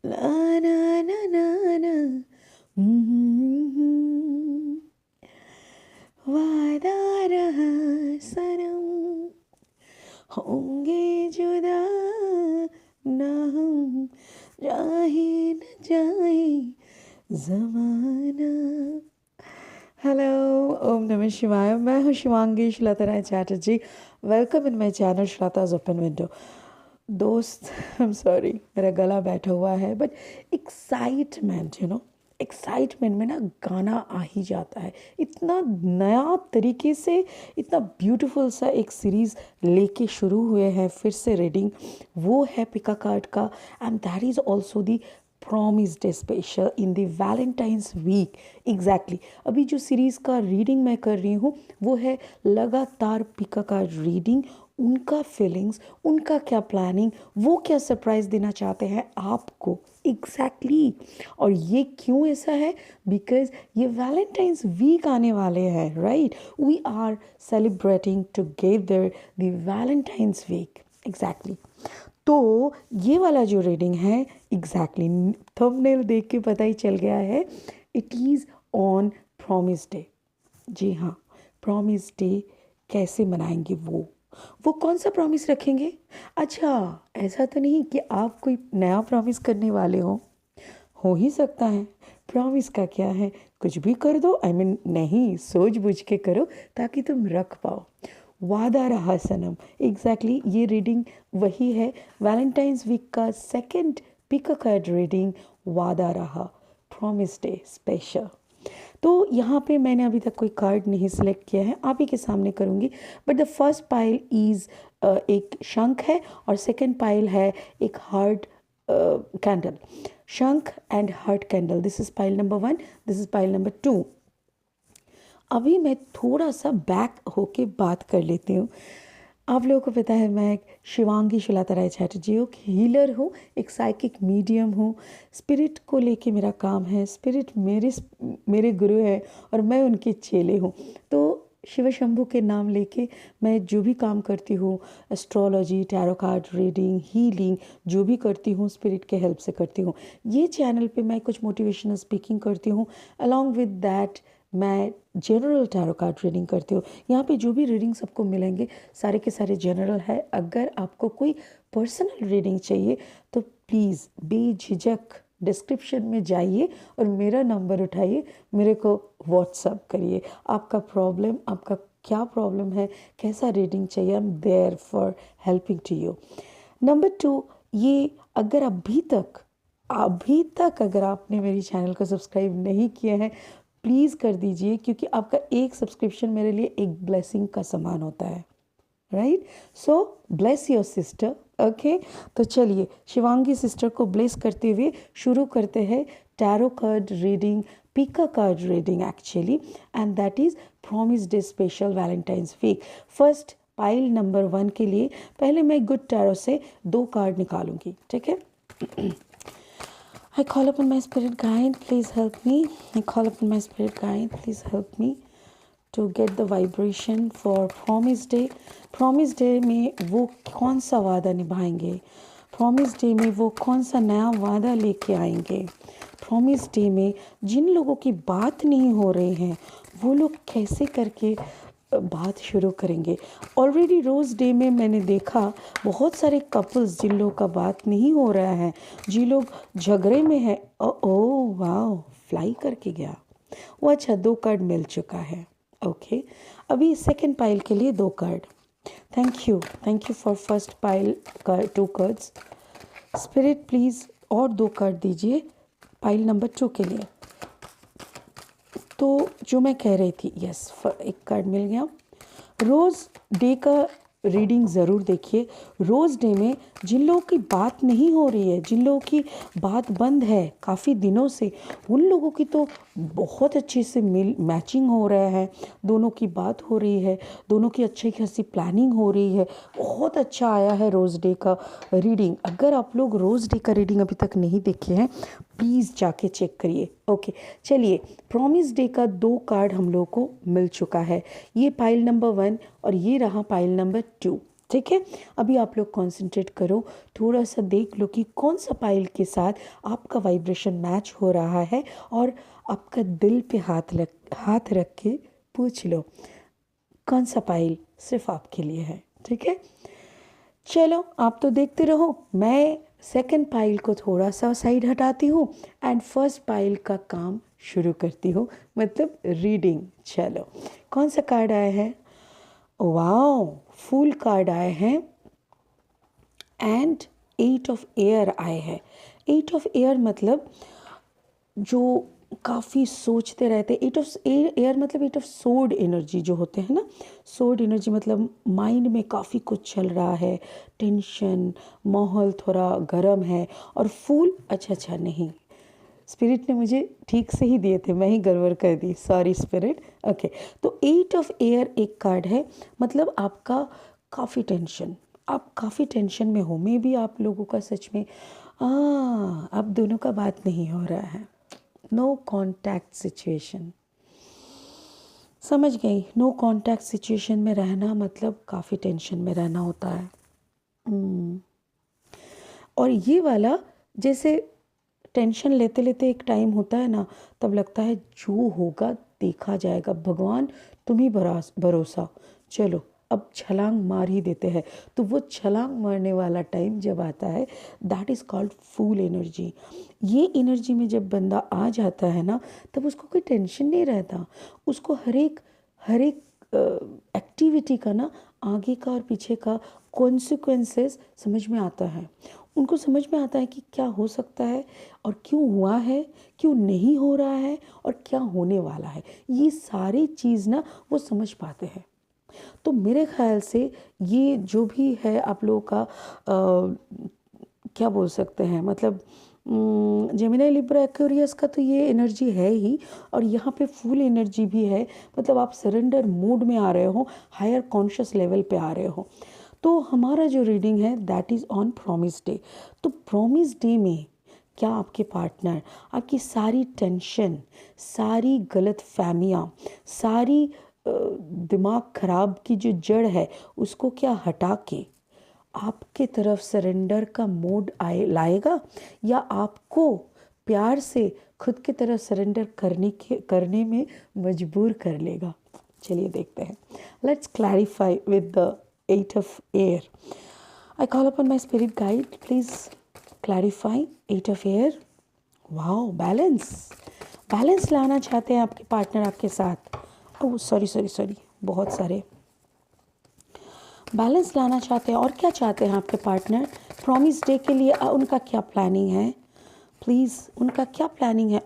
ला ना ना ना ना हम्म, वादा रहा सनम होंगे जुदा ना हम जाए न जाए जमाना। हेलो, ओम नमः शिवाय। मैं हूँ Shivangi Shweta Rai Chatterjee. Welcome in my channel Shweta's open window. दोस्त, आई एम सॉरी, मेरा गला बैठा हुआ है, बट एक्साइटमेंट में ना गाना आ ही जाता है। इतना नया तरीके से, इतना ब्यूटीफुल सा एक सीरीज़ लेके शुरू हुए हैं फिर से रीडिंग। वो है पिका कार्ड का, and that is also the promise day special in the Valentine's week. Exactly अभी जो सीरीज़ का रीडिंग मैं कर रही हूँ वो है लगातार पिका कार्ड रीडिंग। उनका फीलिंग्स, उनका क्या प्लानिंग, वो क्या सरप्राइज़ देना चाहते हैं आपको। एग्जैक्टली और ये क्यों ऐसा है? बिकॉज ये वैलेंटाइंस वीक आने वाले हैं, right? We are celebrating together the Valentine's week. Exactly तो ये वाला जो रीडिंग है, एग्जैक्टली थंबनेल देख के पता ही चल गया है, it is on promise day. जी हाँ, प्रॉमिस डे कैसे मनाएंगे, वो कौन सा प्रॉमिस रखेंगे? अच्छा, ऐसा तो नहीं कि आप कोई नया प्रॉमिस करने वाले हो ही सकता है। प्रॉमिस का क्या है, कुछ भी कर दो, आई मीन नहीं, सोच बूझ के करो ताकि तुम रख पाओ। वादा रहा सनम, एग्जैक्टली ये रीडिंग वही है। वैलेंटाइंस वीक का second pick a card reading, वादा रहा, प्रॉमिस डे स्पेशल। तो यहाँ पे मैंने अभी तक कोई कार्ड नहीं सिलेक्ट किया है, आप ही के सामने करूँगी। But the first pile is एक शंख है और सेकंड पाइल है एक हार्ट कैंडल। शंख and heart candle, this is pile number 1, this is pile number 2। अभी मैं थोड़ा सा बैक होके बात कर लेती हूँ। आप लोगों को पता है मैं एक शिवांगी श्वेता राय चैटर्जी हूँ, हीलर हूँ, एक साइकिक मीडियम हूँ। स्पिरिट को लेके मेरा काम है। स्पिरिट मेरे गुरु हैं और मैं उनके चेले हूँ। तो शिव शंभू के नाम लेके मैं जो भी काम करती हूँ, astrology, tarot card reading, healing, जो भी करती हूँ स्पिरिट के हेल्प से करती हूँ। ये चैनल पे मैं कुछ मोटिवेशनल स्पीकिंग करती हूँ, अलॉन्ग विद दैट मैं जनरल टैरो कार्ड रीडिंग करती हूँ। यहाँ पे जो भी रीडिंग सबको मिलेंगे सारे के सारे जनरल है। अगर आपको कोई पर्सनल रीडिंग चाहिए तो प्लीज़ बेझिझक डिस्क्रिप्शन में जाइए और मेरा नंबर उठाइए, मेरे को व्हाट्सअप करिए। आपका प्रॉब्लम, आपका क्या प्रॉब्लम है, कैसा रीडिंग चाहिए, I am there for helping to you. Number 2, ये अगर अभी तक अगर आपने मेरी चैनल को सब्सक्राइब नहीं किया है, प्लीज़ कर दीजिए, क्योंकि आपका एक सब्सक्रिप्शन मेरे लिए एक ब्लेसिंग का समान होता है, right? So bless your sister, okay? तो चलिए शिवांगी सिस्टर को ब्लेस करते हुए शुरू करते हैं tarot card reading, pick a card reading actually, and that is promise day special Valentine's week. First pile number 1 के लिए पहले मैं गुड टैरो से 2 कार्ड निकालूंगी, ठीक है? I call upon my spirit guide, please help me. I call upon my spirit guide, please help me to get the vibration for promise day. Promise day में वो कौन सा वादा निभाएंगे? Promise day में वो कौन सा नया वादा लेके आएंगे? Promise day में जिन लोगों की बात नहीं हो रही हैं वो लोग कैसे करके बात शुरू करेंगे? ऑलरेडी रोज़ डे में मैंने देखा बहुत सारे कपल्स जिन लोगों का बात नहीं हो रहा है, जिन लोग झगड़े में हैं। ओ वाह, फ्लाई करके गया वो। अच्छा, 2 कार्ड मिल चुका है, ओके। अभी सेकंड पाइल के लिए 2 card. Thank you for first pile का 2 कार्ड्स। स्पिरिट प्लीज़ और 2 कार्ड दीजिए पाइल नंबर 2 के लिए। तो जो मैं कह रही थी, यस, एक कार्ड मिल गया। रोज़ डे का रीडिंग ज़रूर देखिए। रोज़ डे में जिन लोगों की बात नहीं हो रही है, जिन लोगों की बात बंद है काफ़ी दिनों से, उन लोगों की तो बहुत अच्छे से मैचिंग हो रहा है, दोनों की बात हो रही है, दोनों की अच्छी खासी प्लानिंग हो रही है। बहुत अच्छा आया है रोज़ डे का रीडिंग। अगर आप लोग रोज़ डे का रीडिंग अभी तक नहीं देखे हैं, प्लीज़ जाके चेक करिए, ओके? चलिए, प्रॉमिस डे का 2 कार्ड हम लोगों को मिल चुका है। ये पाइल नंबर 1 और ये रहा पाइल नंबर 2। ठीक है, अभी आप लोग कंसंट्रेट करो, थोड़ा सा देख लो कि कौन सा पाइल के साथ आपका वाइब्रेशन मैच हो रहा है, और आपका दिल पे हाथ रख के पूछ लो कौन सा पाइल सिर्फ आपके लिए है। ठीक है, चलो आप तो देखते रहो, मैं सेकंड पाइल को थोड़ा सा साइड हटाती हूँ एंड फर्स्ट पाइल का काम शुरू करती हूँ, मतलब रीडिंग। चलो, कौन सा कार्ड आया है? वाओ, फूल कार्ड आए हैं एंड 8 ऑफ एयर आए हैं। 8 ऑफ एयर मतलब जो काफ़ी सोचते रहते, 8 ऑफ एयर मतलब 8 ऑफ सोर्ड एनर्जी जो होते हैं ना, सोर्ड एनर्जी मतलब माइंड में काफ़ी कुछ चल रहा है, टेंशन, माहौल थोड़ा गर्म है। और फूल, अच्छा नहीं, स्पिरिट ने मुझे ठीक से ही दिए थे, मैं ही गड़बड़ कर दी, सॉरी स्पिरिट। ओके, तो 8 ऑफ एयर एक कार्ड है, मतलब आपका काफ़ी टेंशन, आप काफ़ी टेंशन में हो। मे बी आप लोगों का सच में अब दोनों का बात नहीं हो रहा है, नो कॉन्टैक्ट सिचुएशन, समझ गई? नो कॉन्टैक्ट सिचुएशन में रहना मतलब काफ़ी टेंशन में रहना होता है। और ये वाला, जैसे टेंशन लेते लेते एक टाइम होता है ना, तब लगता है जो होगा देखा जाएगा, भगवान तुम ही भरोसा, चलो अब छलांग मार ही देते हैं। तो वो छलांग मारने वाला टाइम जब आता है, that is called fool energy. ये एनर्जी में जब बंदा आ जाता है ना, तब उसको कोई टेंशन नहीं रहता, उसको हर एक एक्टिविटी का ना आगे का और पीछे का कॉन्सिक्वेंसेस समझ में आता है। उनको समझ में आता है कि क्या हो सकता है और क्यों हुआ है, क्यों नहीं हो रहा है और क्या होने वाला है, ये सारी चीज़ ना वो समझ पाते हैं। तो मेरे ख्याल से ये जो भी है आप लोगों का क्या बोल सकते हैं, मतलब जेमिनी लिब्रा एक्वेरियस का तो ये एनर्जी है ही, और यहाँ पे फुल एनर्जी भी है, मतलब आप सरेंडर मूड में आ रहे हो, हायर कॉन्शियस लेवल पे आ रहे हो। तो हमारा जो रीडिंग है that is on promise day. तो प्रॉमिस डे में क्या आपके पार्टनर आपकी सारी टेंशन, सारी गलत फहमियाँ, सारी दिमाग खराब की जो जड़ है उसको क्या हटा के आपके तरफ सरेंडर का मोड लाएगा, या आपको प्यार से खुद की तरफ सरेंडर करने में मजबूर कर लेगा? चलिए देखते हैं। Let's clarify with the 8 of air. I call upon my spirit guide, please clarify 8 of air. Wow, balance लाना चाहते हैं आपके पार्टनर आपके साथ। ओह सॉरी, बहुत सारे बैलेंस लाना चाहते हैं। और क्या चाहते हैं आपके पार्टनर प्रॉमिस डे के लिए? उनका क्या प्लानिंग है प्लीज़, उनका क्या प्लानिंग है?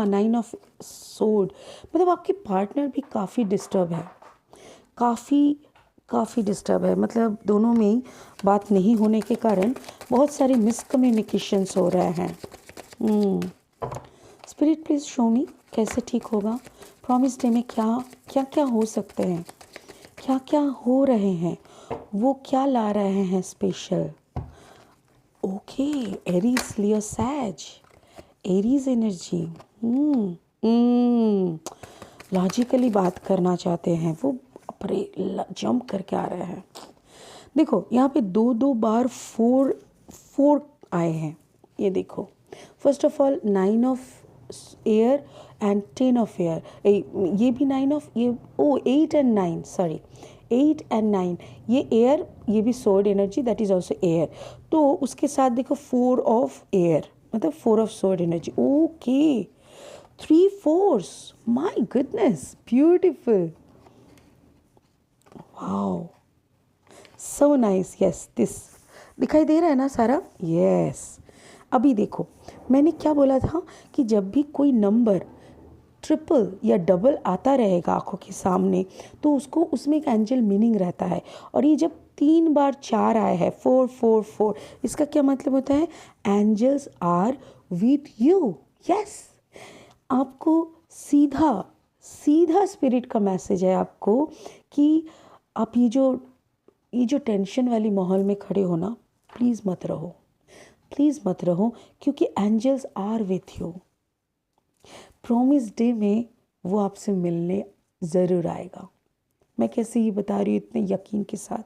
9 ऑफ सोर्ड मतलब आपके पार्टनर भी काफ़ी डिस्टर्ब है, काफ़ी डिस्टर्ब है, मतलब दोनों में ही बात नहीं होने के कारण बहुत सारे मिसकम्युनिकेशंस हो रहे हैं। स्पिरिट प्लीज़ शो मी कैसे ठीक होगा? प्रॉमिस डे में क्या क्या हो सकते हैं, क्या क्या हो रहे हैं, वो क्या ला रहे हैं स्पेशल? ओके, एरीज, लियो, सैज, एरीज एनर्जी। लॉजिकली बात करना चाहते हैं वो, अपने जंप करके आ रहे हैं। देखो यहाँ पे दो बार फोर आए हैं, ये देखो। First of all 9 of air and 10 of air, ये भी 9 ऑफ, ये 8 एंड 9, सॉरी 8 एंड 9, ये एयर, ये भी sword energy, that is also air. तो उसके साथ देखो 4 ऑफ एयर मतलब 4 of sword energy. Okay, 3 force, my goodness, beautiful, wow, so nice. Yes, this दिखाई दे रहा है ना सारा? यस। अभी देखो मैंने क्या बोला था कि जब भी कोई नंबर ट्रिपल या डबल आता रहेगा आंखों के सामने, तो उसको उसमें एक एंजल मीनिंग रहता है। और ये जब 3 बार 4 आया है, 4 4 4, इसका क्या मतलब होता है? Angels are with you. Yes, आपको सीधा सीधा स्पिरिट का मैसेज है आपको कि आप ये जो टेंशन वाली माहौल में खड़े हो ना, प्लीज़ मत रहो, क्योंकि angels are with you. Promise day में वो आपसे मिलने ज़रूर आएगा, मैं कैसे ये बता रही हूँ इतने यकीन के साथ,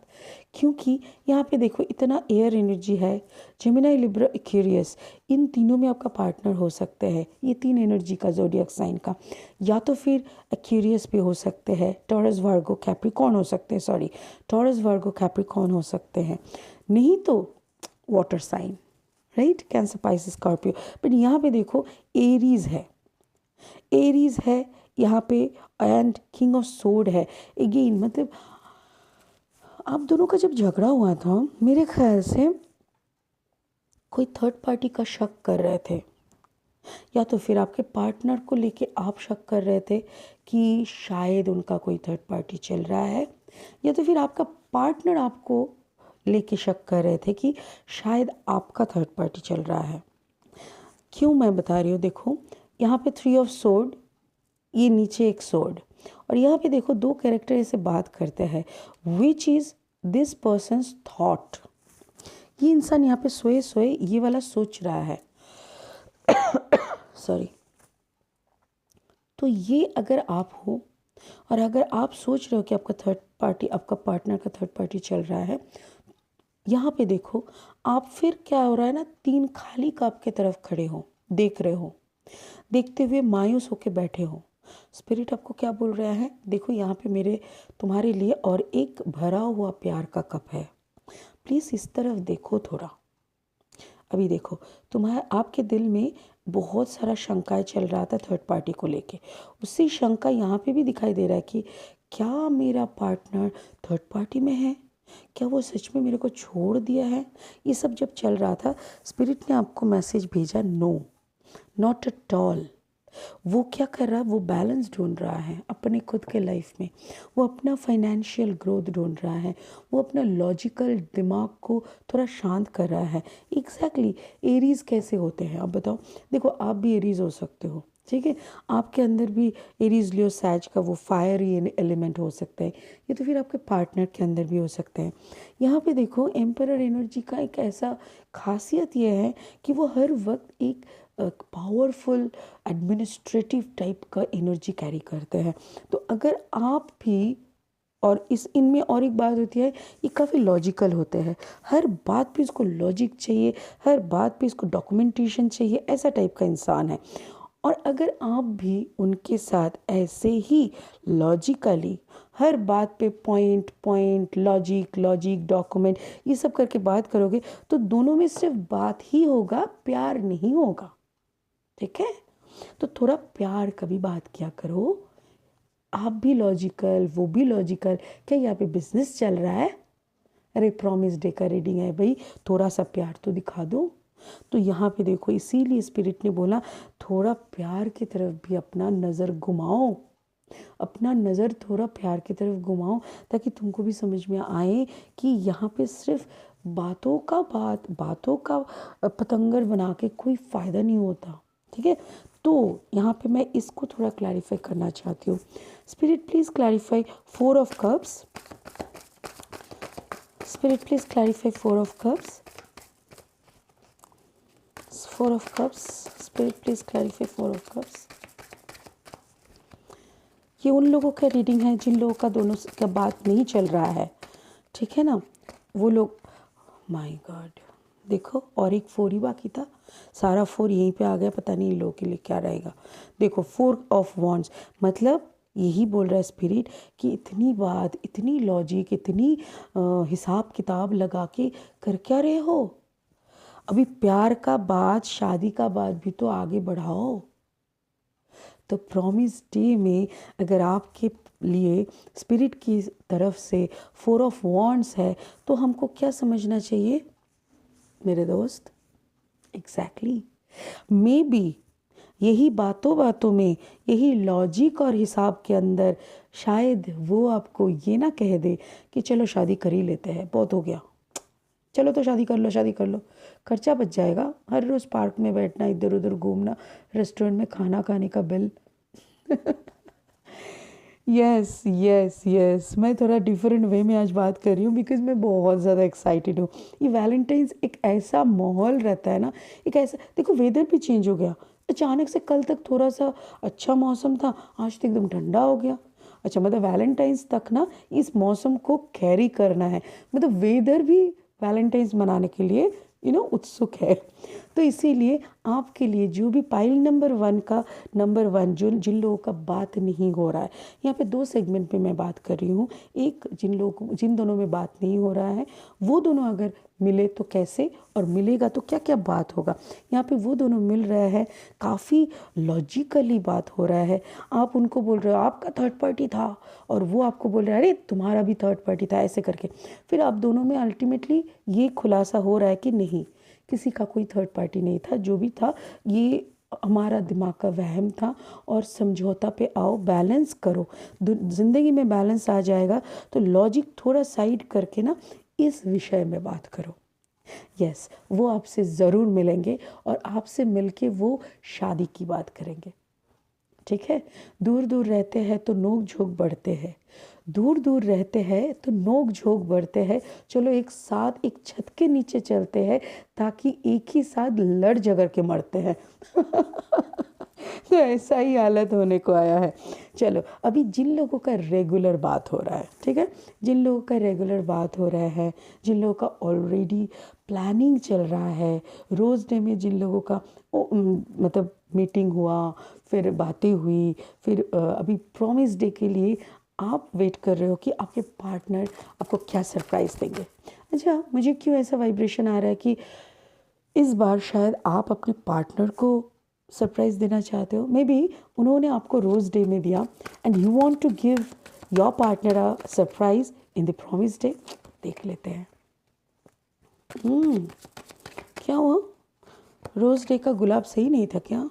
क्योंकि यहाँ पे देखो इतना एयर एनर्जी है। जेमिनी, लिब्रा, एक्वेरियस, इन तीनों में आपका पार्टनर हो सकते हैं। ये 3 एनर्जी का ज़ोडिएक साइन का, या तो फिर एक्वेरियस भी हो सकते हैं, टॉरस, वर्गो, कैप्रिकॉर्न हो सकते हैं, सॉरी टॉरस, वर्गो, कैप्रिकॉर्न हो सकते हैं, नहीं तो water sign, right, Cancer, Pisces, Scorpio. But यहाँ पे देखो एरीज है, एरीज है यहाँ पे, एंड किंग ऑफ सोर्ड है। अगेन मतलब आप दोनों का जब झगड़ा हुआ था, मेरे ख्याल से कोई थर्ड पार्टी का शक कर रहे थे, या तो फिर आपके पार्टनर को लेके आप शक कर रहे थे कि शायद उनका कोई थर्ड पार्टी चल रहा है, या तो फिर आपका पार्टनर आपको लेके शक कर रहे थे कि शायद आपका थर्ड पार्टी चल रहा है। क्यों मैं बता रही हूँ, देखो यहाँ पे 3 ऑफ सोर्ड, ये नीचे एक सोर्ड, और यहाँ पे देखो 2 कैरेक्टर ऐसे बात करते हैं, which is this persons thought. ये इंसान यहाँ पे सोए सोए ये वाला सोच रहा है, सॉरी। तो ये अगर आप हो और अगर आप सोच रहे हो कि आपका थर्ड पार्टी, आपका पार्टनर का थर्ड पार्टी चल रहा है, यहाँ पे देखो आप फिर क्या हो रहा है ना, 3 खाली कप के तरफ खड़े हो, देख रहे हो, देखते हुए मायूस होके बैठे हो। स्पिरिट आपको क्या बोल रहा है, देखो यहाँ पे मेरे तुम्हारे लिए और एक भरा हुआ प्यार का कप है, प्लीज़ इस तरफ देखो थोड़ा। अभी देखो तुम्हारे आपके दिल में बहुत सारा शंकाएं चल रहा था थर्ड पार्टी को लेके, उसी शंका यहाँ पे भी दिखाई दे रहा है कि क्या मेरा पार्टनर थर्ड पार्टी में है, क्या वो सच में मेरे को छोड़ दिया है। ये सब जब चल रहा था, स्पिरिट ने आपको मैसेज भेजा, नो, नॉट एट ऑल। वो क्या कर रहा है, वो बैलेंस ढूंढ रहा है अपने खुद के लाइफ में, वो अपना फाइनेंशियल ग्रोथ ढूंढ रहा है, वो अपना लॉजिकल दिमाग को थोड़ा शांत कर रहा है। एग्जैक्टली एरीज कैसे होते हैं आप बताओ, देखो आप भी एरीज हो सकते हो, ठीक है, आपके अंदर भी एरीज लियो सैज का वो फायरी एलिमेंट हो सकता है, ये तो फिर आपके पार्टनर के अंदर भी हो सकता है। यहाँ पे देखो एम्परर एनर्जी का एक ऐसा खासियत ये है कि वो हर वक्त एक पावरफुल एडमिनिस्ट्रेटिव टाइप का एनर्जी कैरी करते हैं। तो अगर आप भी, और इस इनमें और एक बात होती है, ये काफ़ी लॉजिकल होते हैं, हर बात पे इसको लॉजिक चाहिए, हर बात पे इसको डॉक्यूमेंटेशन चाहिए, ऐसा टाइप का इंसान है। और अगर आप भी उनके साथ ऐसे ही लॉजिकली हर बात पे point point logic logic document ये सब करके बात करोगे, तो दोनों में सिर्फ बात ही होगा, प्यार नहीं होगा, ठीक है। तो थोड़ा प्यार का भी बात किया करो, आप भी लॉजिकल, वो भी लॉजिकल। क्या यहाँ पे बिजनेस चल रहा है, अरे प्रॉमिस डे का रीडिंग है भाई, थोड़ा सा प्यार तो दिखा दो। तो यहाँ पे देखो इसीलिए स्पिरिट ने बोला थोड़ा प्यार की तरफ भी अपना नज़र घुमाओ, अपना नज़र थोड़ा प्यार की तरफ घुमाओ, ताकि तुमको भी समझ में आए कि यहाँ पे सिर्फ बातों का पतंगर बना के कोई फ़ायदा नहीं होता, ठीक है। तो यहाँ पे मैं इसको थोड़ा क्लैरिफाई करना चाहती हूँ। Spirit please clarify 4 of cups, spirit please clarify 4 of cups, 4 of cups, spirit please clarify 4 of cups. ये उन लोगों का रीडिंग है जिन लोगों का दोनों का बात नहीं चल रहा है, ठीक है ना, वो लोग, माय गॉड देखो, और एक 4 ही बाकी था, सारा 4 यहीं पे आ गया, पता नहीं इन लोगों के लिए क्या रहेगा। देखो 4 ऑफ वॉन्ड्स, मतलब यही बोल रहा है स्पिरिट कि इतनी बात, इतनी लॉजिक, इतनी हिसाब किताब लगा के कर क्या रहे हो, अभी प्यार का बात, शादी का बात भी तो आगे बढ़ाओ। तो प्रॉमिस डे में अगर आपके लिए स्पिरिट की तरफ से 4 ऑफ वॉन्ड्स है, तो हमको क्या समझना चाहिए मेरे दोस्त, एग्जैक्टली मे बी यही बातों बातों में, यही लॉजिक और हिसाब के अंदर शायद वो आपको ये ना कह दे कि चलो शादी कर ही लेते हैं, बहुत हो गया, चलो तो शादी कर लो, शादी कर लो, खर्चा बच जाएगा, हर रोज़ पार्क में बैठना, इधर उधर घूमना, रेस्टोरेंट में खाना खाने का बिल। यस यस यस, मैं थोड़ा डिफरेंट वे में आज बात कर रही हूँ बिकॉज मैं बहुत ज़्यादा एक्साइटेड हूँ। ये वैलेंटाइंस एक ऐसा माहौल रहता है ना, एक ऐसा, देखो वेदर भी चेंज हो गया, अचानक से कल तक थोड़ा सा अच्छा मौसम था, आज तो एकदम ठंडा हो गया। अच्छा, मतलब वैलेंटाइंस तक ना इस मौसम को कैरी करना है, मतलब वेदर भी वैलेंटाइंस मनाने के लिए उत्सुक है। तो इसीलिए आपके लिए जो भी पाइल नंबर 1 का नंबर 1 जो जिन लोगों का बात नहीं हो रहा है, यहाँ पे 2 सेगमेंट पे मैं बात कर रही हूँ। एक जिन दोनों में बात नहीं हो रहा है, वो दोनों अगर मिले तो कैसे, और मिलेगा तो क्या क्या बात होगा। यहाँ पे वो दोनों मिल रहा है, काफ़ी लॉजिकली बात हो रहा है। आप उनको बोल रहे हो आपका थर्ड पार्टी था, और वो आपको बोल रहे हैं अरे तुम्हारा भी थर्ड पार्टी था, ऐसे करके फिर आप दोनों में अल्टीमेटली ये खुलासा हो रहा है कि नहीं, किसी का कोई थर्ड पार्टी नहीं था, जो भी था ये हमारा दिमाग का वहम था। और समझौता पे आओ, बैलेंस करो, ज़िंदगी में बैलेंस आ जाएगा। तो लॉजिक थोड़ा साइड करके ना इस विषय में बात करो। यस, वो आपसे ज़रूर मिलेंगे और आपसे मिलके वो शादी की बात करेंगे। ठीक है, दूर दूर रहते हैं तो नोक झोंक बढ़ते हैं, दूर दूर रहते हैं तो नोक झोंक बढ़ते हैं। चलो एक साथ एक छत के नीचे चलते हैं, ताकि एक ही साथ लड़ झगड़ के मरते हैं। तो ऐसा ही हालत होने को आया है। चलो, अभी जिन लोगों का रेगुलर बात हो रहा है, ठीक है, जिन लोगों का रेगुलर बात हो रहा है, जिन लोगों का ऑलरेडी प्लानिंग चल रहा है, रोज़ डे में जिन लोगों का मतलब मीटिंग हुआ, फिर बातें हुई, फिर अभी प्रॉमिस डे के लिए आप वेट कर रहे हो कि आपके पार्टनर आपको क्या सरप्राइज़ देंगे। अच्छा, मुझे क्यों ऐसा वाइब्रेशन आ रहा है कि इस बार शायद आप अपने पार्टनर को सरप्राइज़ देना चाहते हो। मे बी उन्होंने आपको रोज़ डे में दिया and you want to give your partner a surprise in the promise day. देख लेते हैं। क्या हुआ? रोज़ डे का गुलाब सही नहीं था क्या?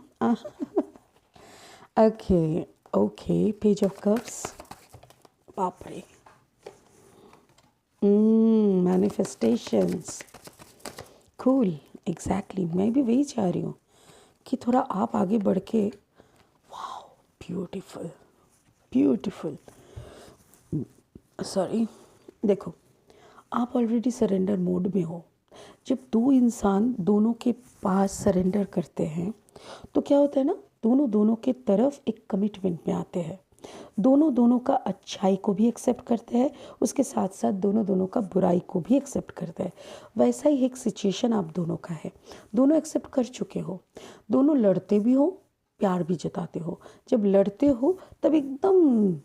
Okay okay, page of cups, बाप रे, मैनिफेस्टेशंस, कूल, एग्जैक्टली, मैं भी वही चाह रही हूँ कि थोड़ा आप आगे बढ़ के, वाओ, ब्यूटीफुल ब्यूटीफुल, सॉरी, देखो, आप ऑलरेडी सरेंडर मोड में हो। जब दो इंसान दोनों के पास सरेंडर करते हैं तो क्या होता है ना, दोनों दोनों के तरफ एक कमिटमेंट में आते हैं, दोनों दोनों का अच्छाई को भी एक्सेप्ट करते हैं, उसके साथ साथ दोनों दोनों का बुराई को भी एक्सेप्ट करते हैं। वैसा ही एक सिचुएशन आप दोनों का है, दोनों एक्सेप्ट कर चुके हो, दोनों लड़ते भी हो, प्यार भी जताते हो। जब लड़ते हो तब एकदम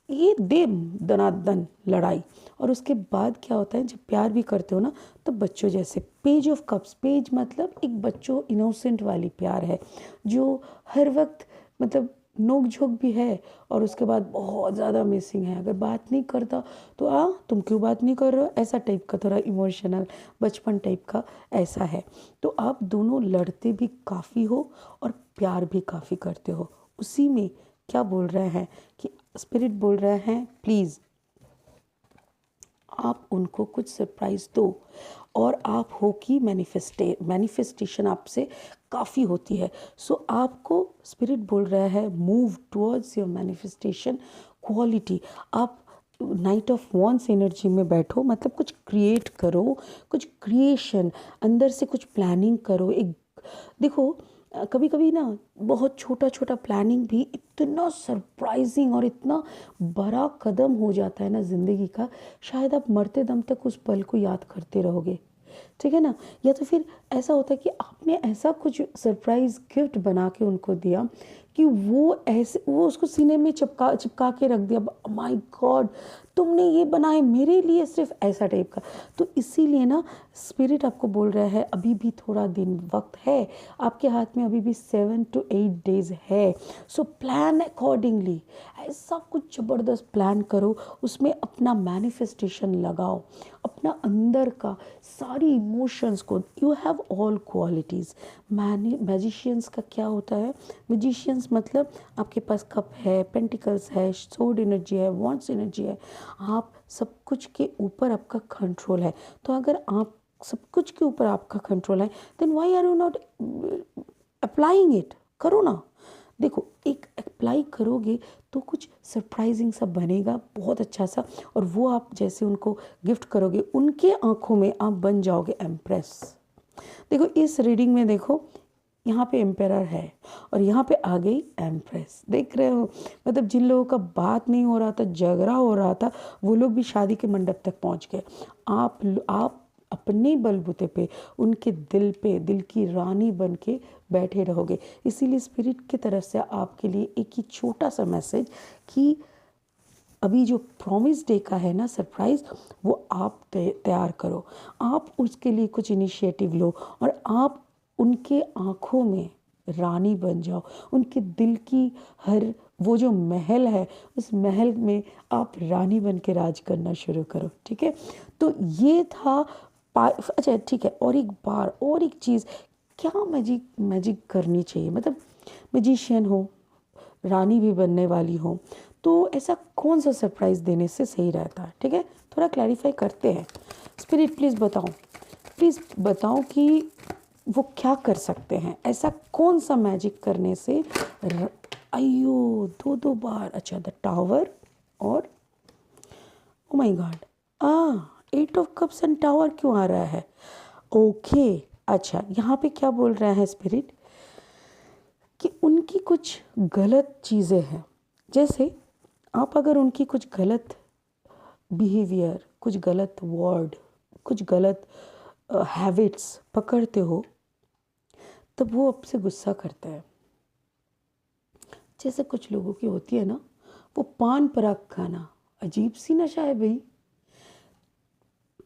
ये दनादन लड़ाई, और उसके बाद क्या होता है, जब प्यार भी करते हो ना, तब बच्चों जैसे, पेज ऑफ कप्स, पेज मतलब एक बच्चों इनोसेंट वाली प्यार है, जो हर वक्त मतलब नोक झोंक भी है, और उसके बाद बहुत ज़्यादा मिसिंग है। अगर बात नहीं करता तो तुम क्यों बात नहीं कर रहे हो, ऐसा टाइप का, थोड़ा इमोशनल बचपन टाइप का ऐसा है। तो आप दोनों लड़ते भी काफ़ी हो और प्यार भी काफ़ी करते हो। उसी में क्या बोल रहे हैं कि स्पिरिट बोल रहे हैं प्लीज़ आप उनको कुछ सरप्राइज़ दो, और आप हो कि मैनिफेस्टेशन आपसे काफ़ी होती है। सो आपको स्पिरिट बोल रहा है move towards your manifestation quality. आप नाइट ऑफ वॉन्स एनर्जी में बैठो, मतलब कुछ क्रिएट करो, कुछ क्रिएशन, अंदर से कुछ प्लानिंग करो। एक देखो, कभी कभी ना बहुत छोटा छोटा प्लानिंग भी इतना सरप्राइजिंग और इतना बड़ा कदम हो जाता है ना ज़िंदगी का, शायद आप मरते दम तक उस पल को याद करते रहोगे। ठीक है ना, या तो फिर ऐसा होता है कि आपने ऐसा कुछ सरप्राइज गिफ्ट बना के उनको दिया कि वो उसको सीने में चिपका चिपका के रख दिया, माय गॉड तुमने ये बनाए मेरे लिए, सिर्फ ऐसा टाइप का। तो इसीलिए ना स्पिरिट आपको बोल रहा है अभी भी थोड़ा दिन वक्त है, आपके हाथ में अभी भी 7 to 8 डेज है। सो प्लान अकॉर्डिंगली, ऐसा कुछ ज़बरदस्त प्लान करो, उसमें अपना मैनिफेस्टेशन लगाओ, अपना अंदर का सारी इमोशंस को। You have all qualities. Magicians का क्या होता है, मैजिशियंस मतलब आपके पास कप है, पेंटिकल्स है, सोर्ड एनर्जी है, वॉन्ड्स एनर्जी है, आप सब कुछ के ऊपर आपका कंट्रोल है। तो अगर आप सब कुछ के ऊपर आपका कंट्रोल है, then why are you not applying it? करो ना। देखो, एक अप्लाई करोगे तो कुछ सरप्राइजिंग सा बनेगा, बहुत अच्छा सा, और वो आप जैसे उनको गिफ्ट करोगे, उनके आंखों में आप बन जाओगे एम्प्रेस। देखो, इस रीडिंग में देखो, यहाँ पे एम्पेरर है और यहाँ पे आ गई एम्प्रेस। देख रहे हो, मतलब जिन लोगों का बात नहीं हो रहा था, झगड़ा हो रहा था, वो लोग भी शादी के मंडप तक पहुँच गए। आप अपने बलबूते पे उनके दिल पे दिल की रानी बन के बैठे रहोगे। इसीलिए स्पिरिट की तरफ से आपके लिए एक ही छोटा सा मैसेज कि अभी जो प्रॉमिस डे का है ना सरप्राइज़, वो आप तैयार करो, आप उसके लिए कुछ इनिशिएटिव लो और आप उनके आँखों में रानी बन जाओ। उनके दिल की हर वो जो महल है, उस महल में आप रानी बन के राज करना शुरू करो। ठीक है, तो ये था अच्छा ठीक है। और एक बार और एक चीज़, क्या मैजिक करनी चाहिए, मतलब मैजिशियन हो, रानी भी बनने वाली हो, तो ऐसा कौन सा सरप्राइज़ देने से सही रहता है। ठीक है, थोड़ा क्लैरिफाई करते हैं। स्पिरिट प्लीज़ बताओ कि वो क्या कर सकते हैं, ऐसा कौन सा मैजिक करने से अयो दो बार। अच्छा, द टावर और oh my God, 8 of cups and tower क्यों आ रहा है। ओके, अच्छा यहाँ पे क्या बोल रहा है स्पिरिट कि उनकी कुछ गलत चीज़ें हैं। जैसे आप अगर उनकी कुछ गलत बिहेवियर, कुछ गलत वर्ड, कुछ गलत हैबिट्स पकड़ते हो, तब वो आपसे गुस्सा करता है। जैसे कुछ लोगों की होती है ना, वो पान पराग खाना, अजीब सी नशा है भाई।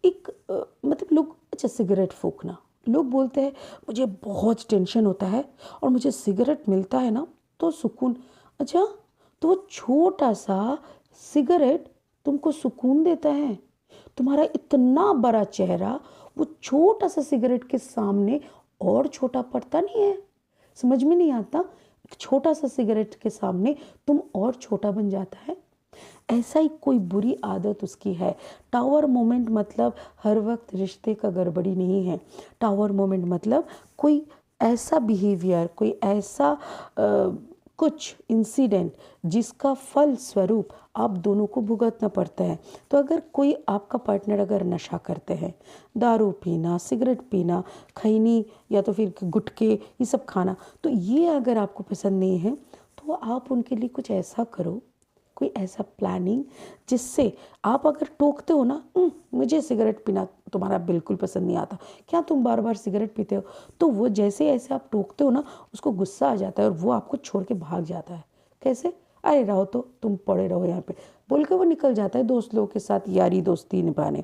एक मतलब लोग, अच्छा सिगरेट फूकना, लोग बोलते हैं मुझे बहुत टेंशन होता है और मुझे सिगरेट मिलता है ना तो सुकून। अच्छा, तो वो छोटा सा सिगरेट तुमको सुकून देता है। तुम्हारा इतना बड़ा चेहरा वो छोटा सा सिगरेट के सामने और छोटा पड़ता नहीं है। समझ में नहीं आता, एक छोटा सा सिगरेट के सामने तुम और छोटा बन जाता है। ऐसा ही कोई बुरी आदत उसकी है। टावर मोमेंट मतलब हर वक्त रिश्ते का गड़बड़ी नहीं है। टावर मोमेंट मतलब कोई ऐसा बिहेवियर, कोई ऐसा कुछ इंसिडेंट जिसका फल स्वरूप आप दोनों को भुगतना पड़ता है। तो अगर कोई आपका पार्टनर अगर नशा करते हैं, दारू पीना, सिगरेट पीना, खैनी या तो फिर गुटखे, ये सब खाना, तो ये अगर आपको पसंद नहीं है तो आप उनके लिए कुछ ऐसा करो, कोई ऐसा प्लानिंग जिससे आप अगर टोकते हो ना, मुझे सिगरेट पीना तुम्हारा बिल्कुल पसंद नहीं आता, क्या तुम बार बार सिगरेट पीते हो, तो वो जैसे ऐसे आप टोकते हो ना, उसको गुस्सा आ जाता है और वो आपको छोड़ के भाग जाता है। कैसे, अरे रहो तो तुम पड़े रहो यहाँ पे बोल के वो निकल जाता है दोस्त लोगों के साथ यारी दोस्ती निभाने।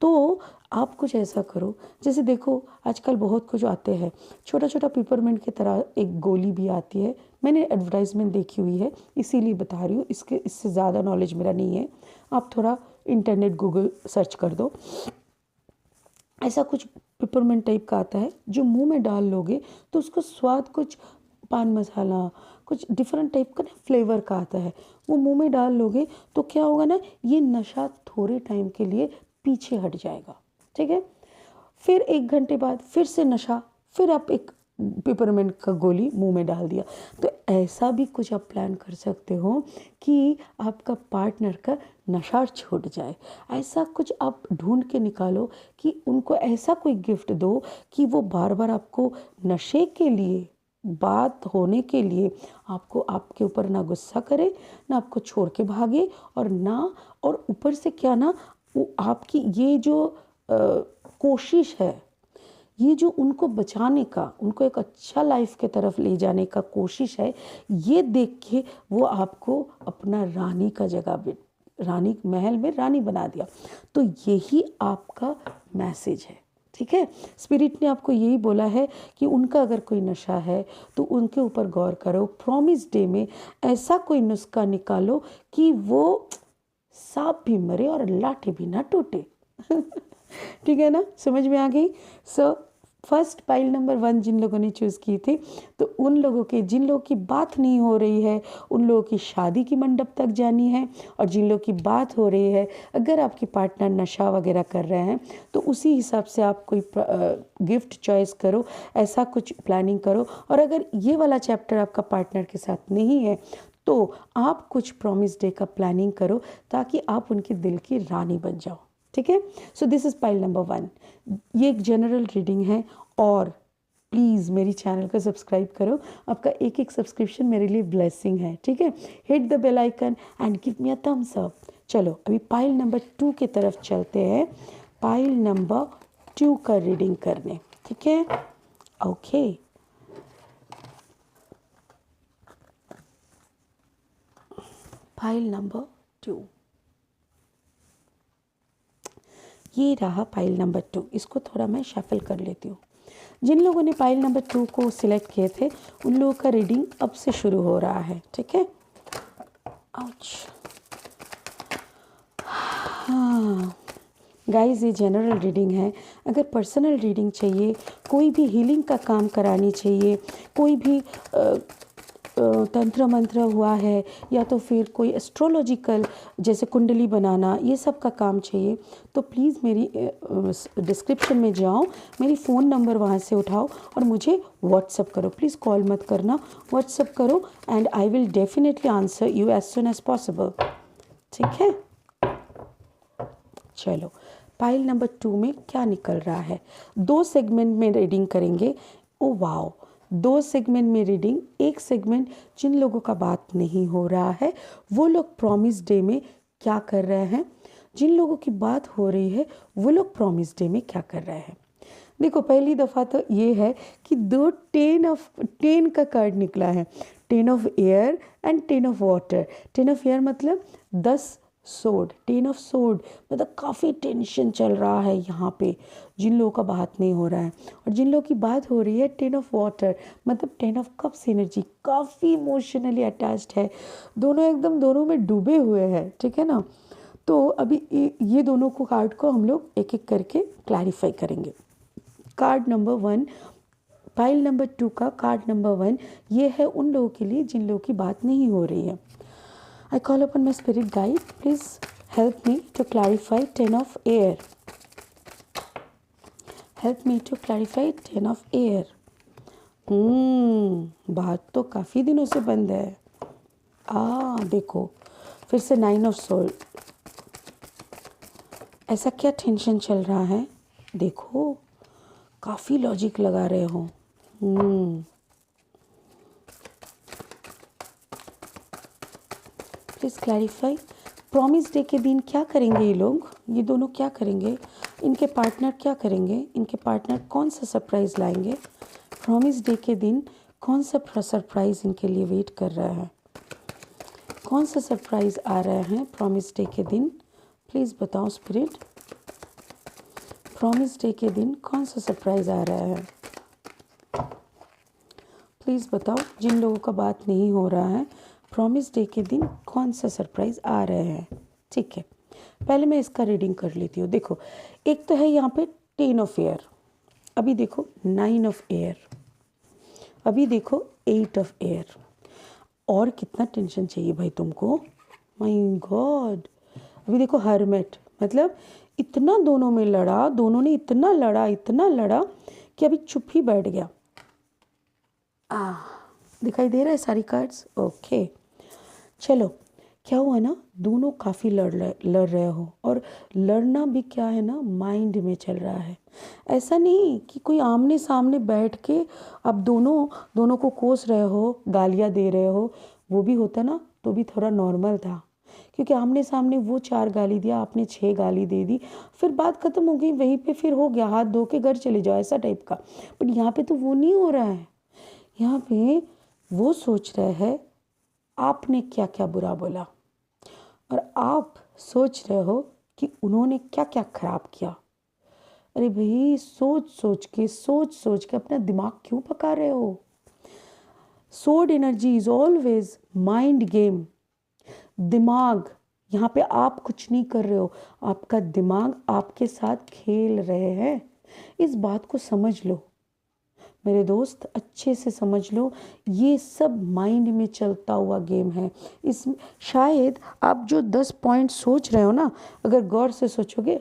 तो आप कुछ ऐसा करो, जैसे देखो आजकल बहुत कुछ आते हैं, छोटा छोटा पिपरमेंट की तरह एक गोली भी आती है। मैंने एडवर्टाइजमेंट देखी हुई है इसीलिए बता रही हूँ, इससे ज़्यादा नॉलेज मेरा नहीं है। आप थोड़ा इंटरनेट गूगल सर्च कर दो, ऐसा कुछ पिपरमेंट टाइप का आता है जो मुंह में डाल लोगे तो उसका स्वाद कुछ पान मसाला, कुछ डिफरेंट टाइप का ना फ्लेवर का आता है। वो मुंह में डाल लोगे तो क्या होगा ना, ये नशा थोड़े टाइम के लिए पीछे हट जाएगा। ठीक है, फिर 1 घंटे बाद फिर से नशा, फिर आप एक पेपरमेंट का गोली मुंह में डाल दिया। तो ऐसा भी कुछ आप प्लान कर सकते हो कि आपका पार्टनर का नशा छूट जाए। ऐसा कुछ आप ढूंढ के निकालो कि उनको ऐसा कोई गिफ्ट दो कि वो बार बार आपको नशे के लिए, बात होने के लिए आपको, आपके ऊपर ना गुस्सा करे, ना आपको छोड़ के भागे, और ना, और ऊपर से क्या ना, वो आपकी ये जो कोशिश है, ये जो उनको बचाने का, उनको एक अच्छा लाइफ के तरफ ले जाने का कोशिश है, ये देख के वो आपको अपना रानी का जगह, रानी महल में रानी बना दिया। तो यही आपका मैसेज है। ठीक है, स्पिरिट ने आपको यही बोला है कि उनका अगर कोई नशा है तो उनके ऊपर गौर करो। प्रॉमिस डे में ऐसा कोई नुस्खा निकालो कि वो सांप भी मरे और लाठी भी ना टूटे। ठीक है ना, समझ में आ गई। सो फर्स्ट पाइल नंबर 1 जिन लोगों ने चूज़ की थी, तो उन लोगों के, जिन लोगों की बात नहीं हो रही है, उन लोगों की शादी की मंडप तक जानी है। और जिन लोगों की बात हो रही है, अगर आपकी पार्टनर नशा वगैरह कर रहे हैं तो उसी हिसाब से आप कोई गिफ्ट चॉइस करो, ऐसा कुछ प्लानिंग करो। और अगर ये वाला चैप्टर आपका पार्टनर के साथ नहीं है तो आप कुछ प्रॉमिस डे का प्लानिंग करो ताकि आप उनके दिल की रानी बन जाओ। ठीक है, so this is pile number 1। ये एक जनरल रीडिंग है और प्लीज़ मेरी चैनल को सब्सक्राइब करो। आपका एक एक सब्सक्रिप्शन मेरे लिए ब्लेसिंग है, ठीक है। Hit the bell icon and give me a thumbs up. चलो अभी पाइल नंबर 2 की तरफ चलते हैं, पाइल नंबर 2 का रीडिंग करने, ठीक है। ओके, पाइल नंबर 2, ये रहा पाइल नंबर 2। इसको थोड़ा मैं शफल कर लेती हूँ। जिन लोगों ने पाइल नंबर 2 को सिलेक्ट किए थे उन लोगों का रीडिंग अब से शुरू हो रहा है, ठीक है। आउच। हाँ गाइस, ये जनरल रीडिंग है। अगर पर्सनल रीडिंग चाहिए, कोई भी हीलिंग का काम करानी चाहिए, कोई भी तंत्र मंत्र हुआ है, या तो फिर कोई एस्ट्रोलॉजिकल जैसे कुंडली बनाना, ये सब का काम चाहिए, तो प्लीज़ मेरी डिस्क्रिप्शन में जाओ, मेरी फ़ोन नंबर वहाँ से उठाओ और मुझे व्हाट्सअप करो। प्लीज़ कॉल मत करना, व्हाट्सअप करो and I will definitely answer you as soon as possible, ठीक है। चलो पाइल नंबर 2 में क्या निकल रहा है। 2 सेगमेंट में रीडिंग करेंगे। ओ वाओ, 2 सेगमेंट में रीडिंग। एक सेगमेंट जिन लोगों का बात नहीं हो रहा है वो लोग प्रॉमिस डे में क्या कर रहे हैं, जिन लोगों की बात हो रही है वो लोग प्रॉमिस डे में क्या कर रहे हैं। देखो पहली दफ़ा तो ये है कि 2 10 का कार्ड निकला है, 10 of air and 10 of water. 10 of air मतलब 10 सोड, 10 ऑफ सोड मतलब काफ़ी टेंशन चल रहा है यहाँ पे, जिन लोगों का बात नहीं हो रहा है। और जिन लोगों की बात हो रही है 10 ऑफ वाटर मतलब 10 ऑफ कप्स एनर्जी, काफ़ी इमोशनली अटैच्ड है, दोनों एकदम दोनों में डूबे हुए हैं, ठीक है ना। तो अभी ये दोनों को कार्ड को हम लोग एक एक करके क्लैरिफाई करेंगे। कार्ड नंबर 1, पाइल नंबर 2 का कार्ड नंबर 1 ये है उन लोगों के लिए जिन लोगों की बात नहीं हो रही है। I call upon my spirit guide, please help me to clarify 10 of air. Help me to clarify 10 of air. बात तो काफ़ी दिनों से बंद है। देखो फिर से 9 ऑफ सोल। ऐसा क्या टेंशन चल रहा है, देखो काफ़ी लॉजिक लगा रहे हो। प्लीज़ क्लैरिफाई, प्रॉमिस डे के दिन क्या करेंगे ये लोग, ये दोनों क्या करेंगे, इनके पार्टनर क्या करेंगे, इनके पार्टनर कौन सा सरप्राइज़ लाएंगे, प्रॉमिस डे के दिन कौन सा सरप्राइज़ इनके लिए वेट कर रहा है, कौन सा सरप्राइज़ आ रहा है प्रॉमिस डे के दिन। प्लीज़ बताओ स्पिरिट, प्रॉमिस डे के दिन कौन सा सरप्राइज़ आ रहा है। प्लीज़ बताओ, जिन लोगों का बात नहीं हो रहा है प्रॉमिस डे के दिन कौन सा सरप्राइज़ आ रहे हैं, ठीक है। पहले मैं इसका रीडिंग कर लेती हूँ। देखो एक तो है यहाँ पे 10 ऑफ एयर, अभी देखो 9 ऑफ एयर, अभी देखो 8 ऑफ एयर। और कितना टेंशन चाहिए भाई तुमको, माय गॉड। अभी देखो हर्मिट, मतलब इतना दोनों में लड़ा, दोनों ने इतना लड़ा कि अभी चुप ही बैठ गया। दिखाई दे रहा है सारी कार्ड्स, ओके। चलो क्या हुआ ना, दोनों काफ़ी लड़ रहे हो, और लड़ना भी क्या है ना माइंड में चल रहा है। ऐसा नहीं कि कोई आमने सामने बैठ के आप दोनों को कोस रहे हो, गालियाँ दे रहे हो, वो भी होता ना तो भी थोड़ा नॉर्मल था, क्योंकि आमने सामने वो 4 गाली दिया, आपने 6 गाली दे दी, फिर बात ख़त्म हो गई, वहीं पे फिर हो गया, हाथ धो के घर चले जाओ, ऐसा टाइप का। बट यहाँ पे तो वो नहीं हो रहा है, यहाँ पे वो सोच रहे हैं आपने क्या क्या बुरा बोला, और आप सोच रहे हो कि उन्होंने क्या क्या खराब किया। अरे भाई सोच सोच के अपना दिमाग क्यों पका रहे हो। सोड energy is always mind game. दिमाग, यहाँ पे आप कुछ नहीं कर रहे हो, आपका दिमाग आपके साथ खेल रहे हैं। इस बात को समझ लो मेरे दोस्त, अच्छे से समझ लो, ये सब माइंड में चलता हुआ गेम है। इस शायद आप जो 10 पॉइंट सोच रहे हो ना, अगर गौर से सोचोगे,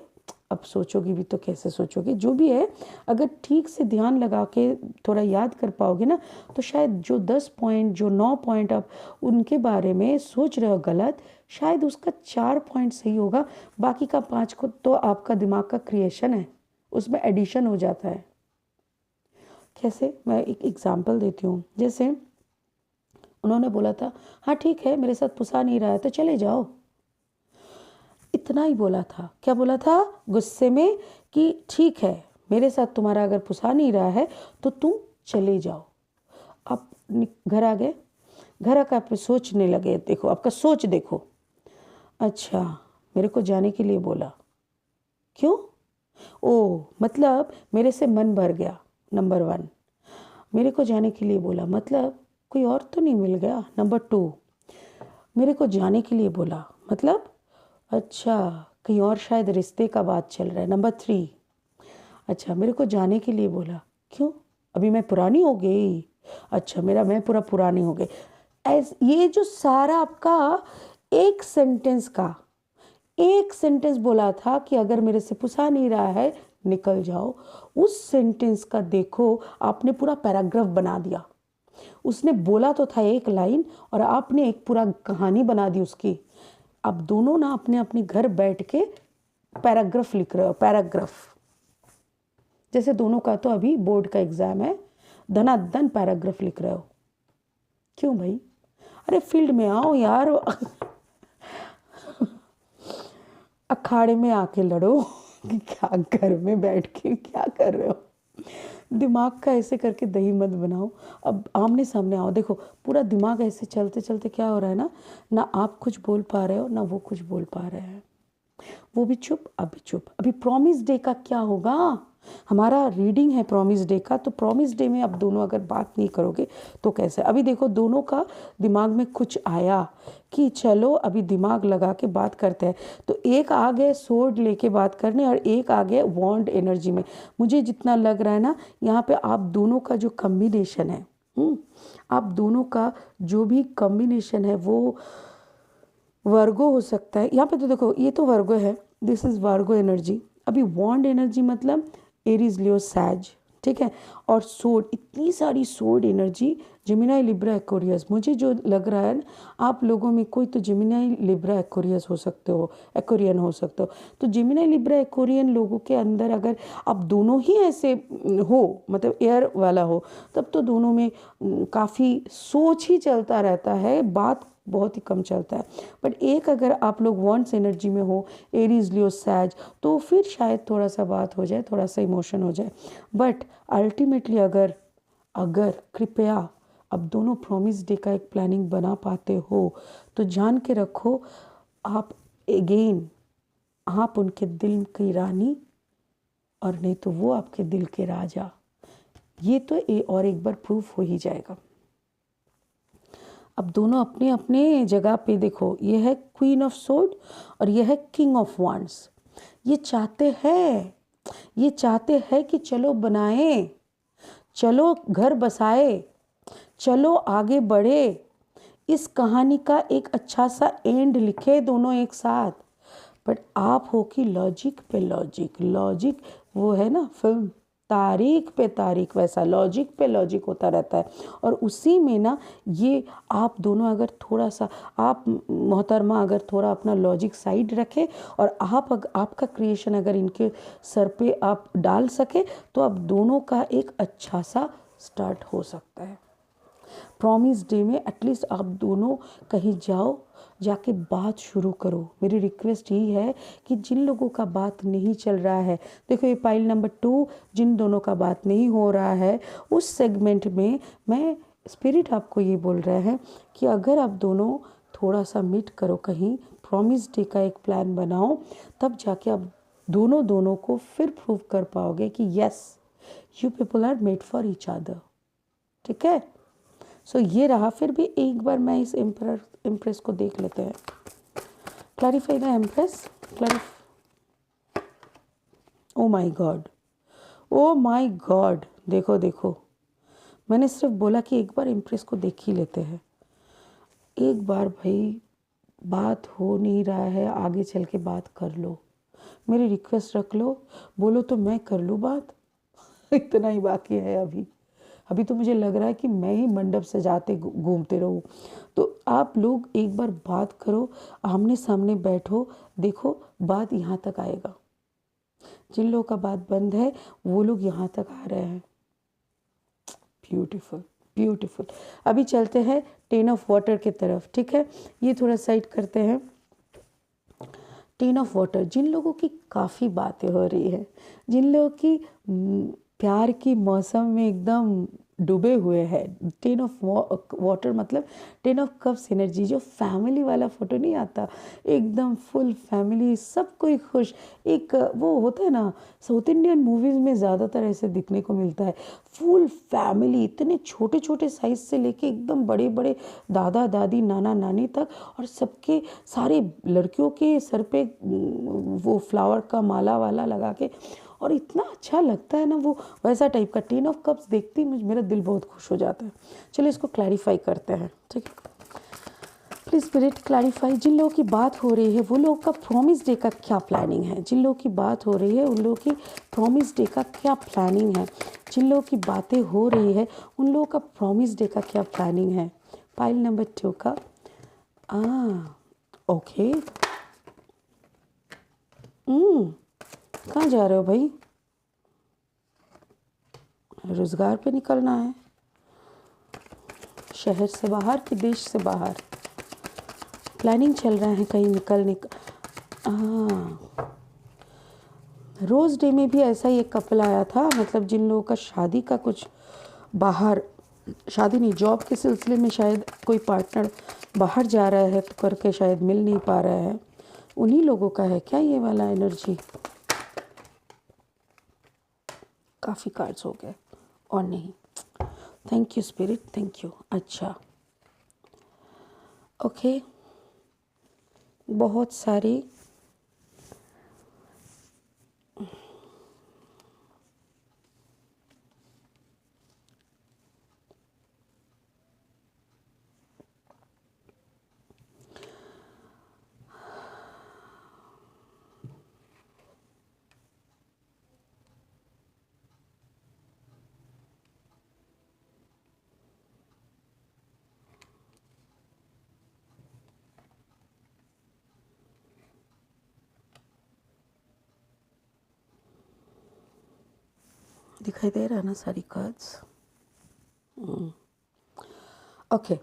अब सोचोगे भी तो कैसे सोचोगे, जो भी है अगर ठीक से ध्यान लगा के थोड़ा याद कर पाओगे ना, तो शायद जो 10 पॉइंट, जो 9 पॉइंट आप उनके बारे में सोच रहे हो गलत, शायद उसका 4 पॉइंट सही होगा, बाकी का 5 को तो आपका दिमाग का क्रिएशन है, उसमें एडिशन हो जाता है। कैसे, मैं एक एग्जांपल देती हूँ। जैसे उन्होंने बोला था, हाँ ठीक है मेरे साथ पुसा नहीं रहा है तो चले जाओ, इतना ही बोला था। क्या बोला था गुस्से में कि ठीक है मेरे साथ तुम्हारा अगर पुसा नहीं रहा है तो तुम चले जाओ। आप घर आ गए, घर आकर आप सोचने लगे, देखो आपका सोच देखो, अच्छा मेरे को जाने के लिए बोला, क्यों? ओ मतलब मेरे से मन भर गया, नंबर वन। मेरे को जाने के लिए बोला मतलब कोई और तो नहीं मिल गया, नंबर टू। मेरे को जाने के लिए बोला मतलब अच्छा कहीं और शायद रिश्ते का बात चल रहा है, नंबर थ्री। अच्छा मेरे को जाने के लिए बोला, क्यों? अभी मैं पुरानी हो गई? अच्छा मेरा मैं पूरा पुरानी हो गई। ये जो सारा आपका एक सेंटेंस का एक सेंटेंस बोला था कि अगर मेरे से पुसा नहीं रहा है निकल जाओ, उस सेंटेंस का देखो आपने पूरा पैराग्राफ बना दिया। उसने बोला तो था एक लाइन और आपने एक पूरा कहानी बना दी उसकी। अब दोनों ना अपने अपने घर बैठ के पैराग्राफ लिख रहे हो, पैराग्राफ। जैसे दोनों का तो अभी बोर्ड का एग्जाम है, धनाधन पैराग्राफ लिख रहे हो। क्यों भाई? अरे फील्ड में आओ यार, अखाड़े में आके लड़ो कि क्या घर में बैठ के क्या कर रहे हो। दिमाग का ऐसे करके दही मत बनाओ, अब आमने सामने आओ। देखो पूरा दिमाग ऐसे चलते चलते क्या हो रहा है ना आप कुछ बोल पा रहे हो ना वो कुछ बोल पा रहे हैं, वो भी चुप, अभी चुप। अभी प्रॉमिस डे का क्या होगा? हमारा रीडिंग है प्रॉमिस डे का, तो प्रॉमिस डे में आप दोनों अगर बात नहीं करोगे तो कैसे? अभी देखो दोनों का दिमाग में कुछ आया कि चलो अभी दिमाग लगा के बात करते हैं, तो एक आ गए सोर्ड लेके बात करने और एक आ गए वॉन्ड एनर्जी में। मुझे जितना लग रहा है ना यहाँ पे आप दोनों का जो कम्बिनेशन है, आप दोनों का जो भी कम्बिनेशन है वो वर्गो हो सकता है। यहाँ पे तो देखो ये तो वर्गो है, दिस इज वर्गो एनर्जी। अभी वॉन्ड एनर्जी मतलब एरीज लियो सैज, ठीक है। और सोड, इतनी सारी सोड एनर्जी, जेमिनाई लिब्रा एक्वेरियस। मुझे जो लग रहा है आप लोगों में कोई तो जेमिनाई लिब्रा एक्वेरियस हो सकते हो, एक्वेरियन हो सकते हो। तो जेमिनाई लिब्रा एक्वेरियन लोगों के अंदर अगर आप दोनों ही ऐसे हो, मतलब एयर वाला हो, तब तो दोनों में काफ़ी सोच ही चलता रहता है, बात बहुत ही कम चलता है। बट एक अगर आप लोग वॉन्ट्स एनर्जी में हो, एरीज लियो सैज, तो फिर शायद थोड़ा सा बात हो जाए, थोड़ा सा इमोशन हो जाए। बट अल्टीमेटली अगर अगर कृपया अब दोनों प्रॉमिस डे का एक प्लानिंग बना पाते हो तो जान के रखो आप अगेन आप उनके दिल की रानी और नहीं तो वो आपके दिल के राजा। ये तो और एक बार प्रूफ हो ही जाएगा। अब दोनों अपने अपने जगह पे देखो, ये है क्वीन ऑफ सोर्ड और ये है किंग ऑफ वांड्स। ये चाहते हैं कि चलो बनाए, चलो घर बसाए, चलो आगे बढ़े, इस कहानी का एक अच्छा सा एंड लिखे दोनों एक साथ। बट आप हो कि लॉजिक पे लॉजिक, लॉजिक वो है ना फिल्म तारीख पे तारीख, वैसा लॉजिक पे लॉजिक होता रहता है। और उसी में ना ये आप दोनों अगर थोड़ा सा, आप मोहतरमा अगर थोड़ा अपना लॉजिक साइड रखे और आपका क्रिएशन अगर इनके सर पे आप डाल सके तो आप दोनों का एक अच्छा सा स्टार्ट हो सकता है। प्रॉमिस डे में एटलीस्ट आप दोनों कहीं जाओ, जाके बात शुरू करो। मेरी रिक्वेस्ट यही है कि जिन लोगों का बात नहीं चल रहा है, देखो ये पाइल नंबर 2, जिन दोनों का बात नहीं हो रहा है, उस सेगमेंट में मैं स्पिरिट आपको ये बोल रहा है कि अगर आप दोनों थोड़ा सा मीट करो, कहीं प्रॉमिस डे का एक प्लान बनाओ, तब जाके आप दोनों को फिर प्रूव कर पाओगे कि yes you people are made for each other. ठीक है, सो ये रहा। फिर भी एक बार मैं इस इम्प्रेस को देख लेते हैं। Clarify the empress, oh my God, oh my God, देखो देखो, मैंने सिर्फ बोला कि एक बार इम्प्रेस को देख ही लेते हैं। एक बार भाई, बात हो नहीं रहा है, आगे चल के बात कर लो, मेरी रिक्वेस्ट रख लो, बोलो तो मैं कर लूँ बात। इतना ही बाकी है अभी तो मुझे लग रहा है कि मैं ही मंडप सजाते घूमते रहूं। तो आप लोग एक बार बात करो, आमने सामने बैठो, देखो बात यहाँ तक आएगा। जिन लोगों का बात बंद है वो लोग यहाँ तक आ रहे हैं। Beautiful beautiful. अभी चलते हैं 10 ऑफ वाटर की तरफ, ठीक है। ये थोड़ा साइड करते हैं। 10 ऑफ वाटर, जिन लोगों की काफ़ी बातें हो रही है, जिन लोगों की प्यार की मौसम में एकदम डूबे हुए हैं। 10 ऑफ वाटर मतलब 10 ऑफ कप्स एनर्जी, जो फैमिली वाला फोटो नहीं आता, एकदम फुल फैमिली, सब कोई खुश। एक वो होता है ना, साउथ इंडियन मूवीज़ में ज़्यादातर ऐसे दिखने को मिलता है, फुल फैमिली, इतने छोटे छोटे साइज से लेके एकदम बड़े बड़े दादा दादी नाना नानी तक, और सबके सारे लड़कियों के सर पे वो फ्लावर का माला वाला लगा के, और इतना अच्छा लगता है ना वो, वैसा टाइप का 10 ऑफ कप्स देखती मुझे मेरा दिल बहुत खुश हो जाता है। चलिए इसको क्लैरिफाई करते हैं, ठीक है। प्लीज़ स्पिरिट क्लैरिफाई, जिन लोगों की बात हो रही है वो लोगों का प्रॉमिस डे का क्या प्लानिंग है। जिन लोगों की बात हो रही है उन लोगों की प्रॉमिस डे का क्या प्लानिंग है। जिन लोगों की बातें हो रही है उन लोगों का प्रॉमिस डे का क्या प्लानिंग है। पाइल नंबर 2 का ओके। कहाँ जा रहे हो भाई? रोज़गार पे निकलना है, शहर से बाहर कि देश से बाहर? प्लानिंग चल रहा है कहीं निकलने का। रोज़ डे में भी ऐसा ही एक कपल आया था, मतलब जिन लोगों का शादी का कुछ बाहर, शादी नहीं, जॉब के सिलसिले में शायद कोई पार्टनर बाहर जा रहा है तो करके शायद मिल नहीं पा रहा है, उन्हीं लोगों का है क्या ये वाला एनर्जी? काफ़ी कार्ड्स हो गए और नहीं। Thank you spirit, thank you. अच्छा ओके, बहुत सारी दिखाई दे रहा है ना सारी कार्ड्स? ओके।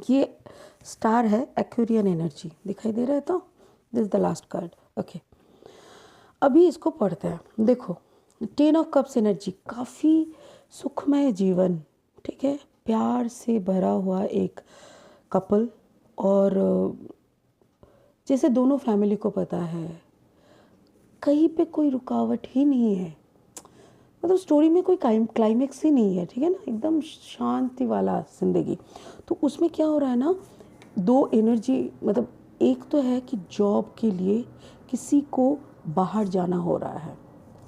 ये स्टार है, एक्वेरियन एनर्जी दिखाई दे रहा है, तो this is the last card. Okay, अभी इसको पढ़ते हैं। देखो 10 ऑफ कप्स एनर्जी, काफ़ी सुखमय जीवन, ठीक है, प्यार से भरा हुआ एक कपल, और जैसे दोनों फैमिली को पता है कहीं पे कोई रुकावट ही नहीं है, मतलब स्टोरी में कोई क्लाइमेक्स ही नहीं है, ठीक है ना, एकदम शांति वाला ज़िंदगी। तो उसमें क्या हो रहा है ना, दो एनर्जी, मतलब एक तो है कि जॉब के लिए किसी को बाहर जाना हो रहा है,